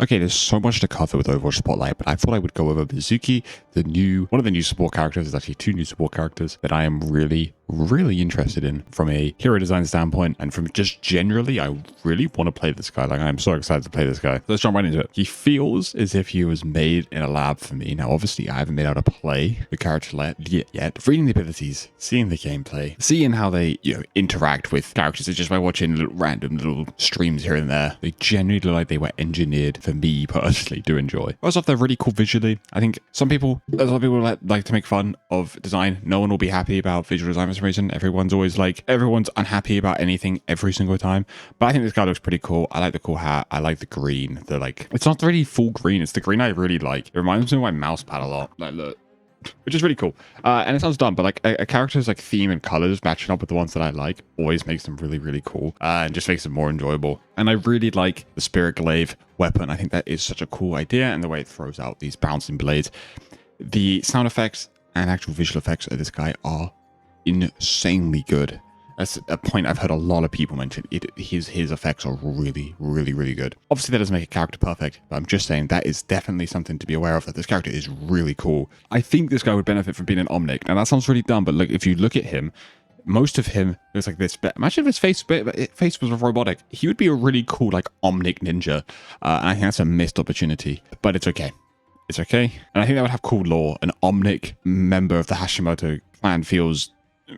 Okay, there's so much to cover with Overwatch Spotlight, but I thought I would go over Mizuki, one of the new support characters. There's actually two new support characters that I am really interested in from a hero design standpoint, and from just generally, I really want to play this guy. Like, I'm so excited to play this guy. Let's jump right into it. He feels as if he was made in a lab for me. Now, obviously, I haven't been able to play the character yet. Reading the abilities, seeing the gameplay, seeing how they, interact with characters just by watching random little streams here and there. They genuinely look like they were engineered for me personally to enjoy. First off, they're really cool visually. I think a lot of people like to make fun of design. No one will be happy about visual design for some reason. Everyone's unhappy about anything every single time. But I think this guy looks pretty cool. I like the cool hat. I like the green. It's not really full green. It's the green I really like. It reminds me of my mouse pad a lot. Like, look. Which is really cool. And it sounds dumb, but like a character's like theme and colors matching up with the ones that I like always makes them really cool, and just makes it more enjoyable. And I really like the Spirit Glaive weapon. I think that is such a cool idea, and the way it throws out these bouncing blades. The sound effects and actual visual effects of this guy are insanely good. That's a point I've heard a lot of people mention. His effects are really good. Obviously, that doesn't make a character perfect, but I'm just saying that is definitely something to be aware of, that this character is really cool. I think this guy would benefit from being an Omnic. Now, that sounds really dumb, but look, if you look at him, most of him looks like this. But imagine if his face was robotic. He would be a really cool, like, Omnic ninja. And I think that's a missed opportunity, but it's okay. It's okay. And I think that would have cool lore. An Omnic member of the Hashimoto clan feels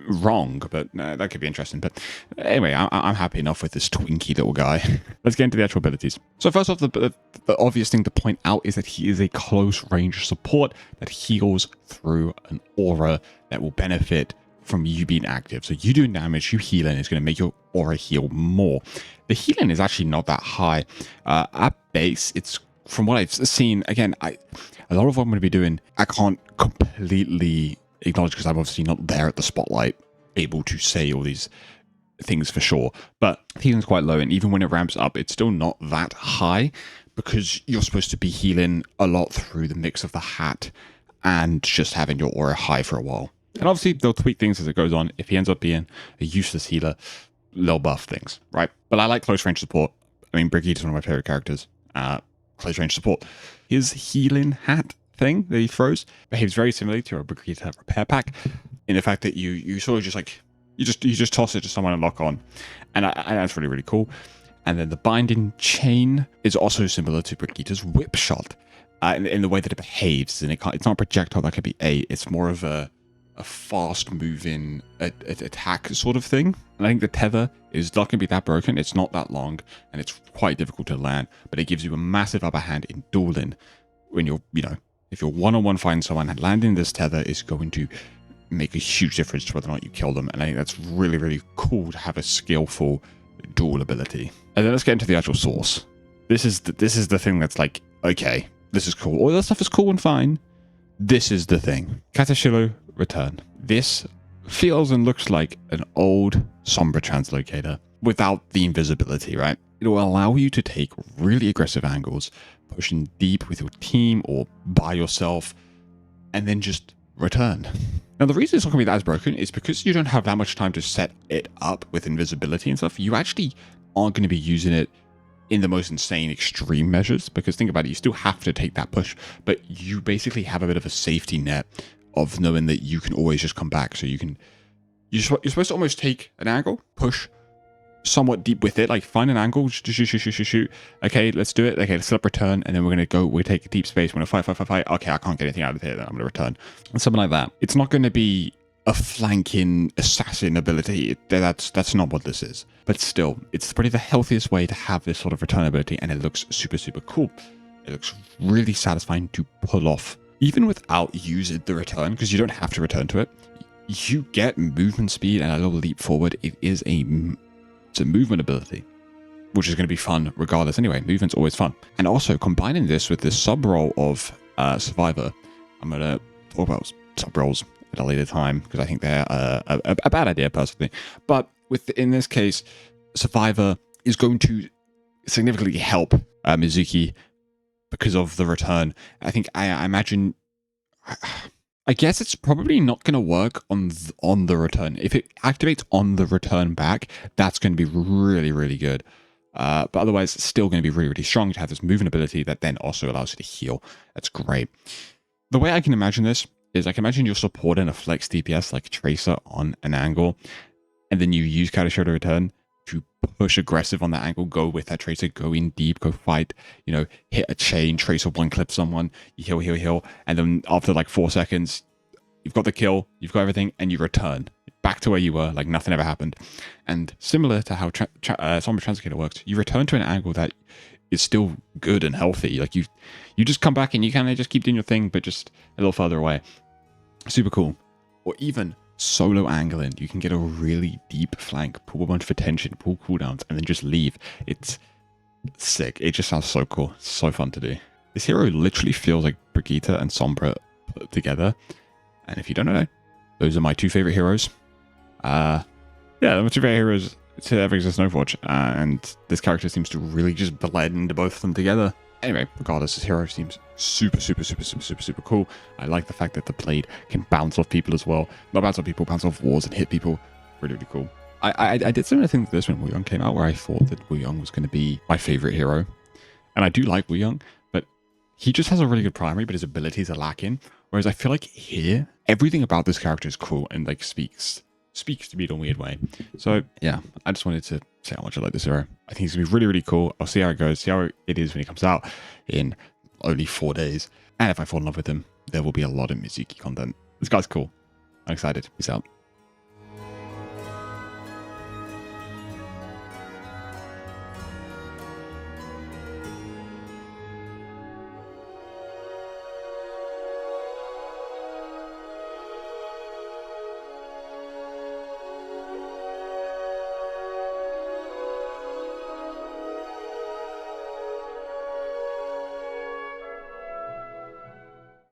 wrong, but that could be interesting. But anyway, I'm happy enough with this twinky little guy. Let's get into the actual abilities. So first off, the obvious thing to point out is that he is a close range support that heals through an aura that will benefit from you being active. So you doing damage, you healing is going to make your aura heal more. The healing is actually not that high. At base, it's, from what I've seen, again, a lot of what I'm going to be doing, I can't completely acknowledge because I'm obviously not there at the spotlight able to say all these things for sure, but healing's quite low, and even when it ramps up, it's still not that high because you're supposed to be healing a lot through the mix of the hat and just having your aura high for a while. And obviously they'll tweak things as it goes on. If he ends up being a useless healer, they'll buff things, right? But I like close range support. I mean, Brigitte is one of my favorite characters. Close range support. His healing hat thing that he throws behaves very similarly to a Brigitte repair pack, in the fact that you sort of just like you just toss it to someone and lock on, and that's really cool. And then the binding chain is also similar to Brigitte's whip shot in the way that it behaves, and it's not a projectile that could be it's more of a fast moving attack sort of thing. And I think the tether is not going to be that broken. It's not that long, and it's quite difficult to land, but it gives you a massive upper hand in dueling when you're, if you're one-on-one fighting someone, landing this tether is going to make a huge difference to whether or not you kill them. And I think that's really cool to have a skillful duel ability. And then let's get into the actual source. This is the thing that's like, okay, this is cool. All that stuff is cool and fine. This is the thing. Katashiro Return. This feels and looks like an old Sombra translocator without the invisibility, right? It will allow you to take really aggressive angles, pushing deep with your team or by yourself, and then just return. Now, the reason it's not going to be that as broken is because you don't have that much time to set it up with invisibility and stuff. You actually aren't going to be using it in the most insane extreme measures, because think about it, you still have to take that push, but you basically have a bit of a safety net of knowing that you can always just come back. So you're supposed to almost take an angle, push somewhat deep with it, like find an angle, shoot. Okay, let's do it. Okay, let's set up return, and then we take a deep space. We're gonna fight. Okay, I can't get anything out of here, then I'm gonna return. And something like that. It's not gonna be a flanking assassin ability. That's not what this is. But still, it's probably the healthiest way to have this sort of return ability, and it looks super cool. It looks really satisfying to pull off, even without using the return, because you don't have to return to it. You get movement speed and a little leap forward. It's a movement ability, which is going to be fun regardless anyway. Movement's always fun. And also combining this with this sub role of Survivor, I'm going to talk about sub roles at a later time because I think they're a bad idea personally. But in this case, Survivor is going to significantly help Mizuki because of the return. I think I imagine. I guess it's probably not going to work on the return. If it activates on the return back, that's going to be really good. But otherwise, it's still going to be really, really strong to have this movement ability that then also allows you to heal. That's great. The way I can imagine this is I can imagine you're supporting a flex DPS like Tracer on an angle, and then you use Counter Shadow Return to push aggressive on that angle, go with that Tracer, go in deep, go fight, you know, hit a chain, Tracer one clip someone, you heal, and then after like 4 seconds, you've got the kill, you've got everything, and you return back to where you were, like nothing ever happened. And similar to how Sombra Translocator works, you return to an angle that is still good and healthy. Like you just come back and you kind of just keep doing your thing, but just a little further away. Super cool. Or even solo angling, you can get a really deep flank, pull a bunch of attention, pull cooldowns, and then just leave. It's sick. It just sounds so cool. So fun to do. This hero literally feels like Brigitte and Sombra put together. And if you don't know, those are my two favorite heroes. Yeah, they're my two favorite heroes to ever exist in Overwatch. And this character seems to really just blend both of them together. Anyway, regardless, this hero seems super cool. I like the fact that the blade can bounce off people as well. Not bounce off people, bounce off walls and hit people. Really, really cool. I did similar thing to this when Wu Young came out, where I thought that Wu Young was going to be my favorite hero. And I do like Wu Young, but he just has a really good primary, but his abilities are lacking. Whereas I feel like here, everything about this character is cool and like speaks to me in a weird way. So yeah, I just wanted to say how much I like this hero. I think it's gonna be really, really cool. I'll see how it goes, see how it is when it comes out in only 4 days. And if I fall in love with him, there will be a lot of Mizuki content. This guy's cool. I'm excited. Peace out.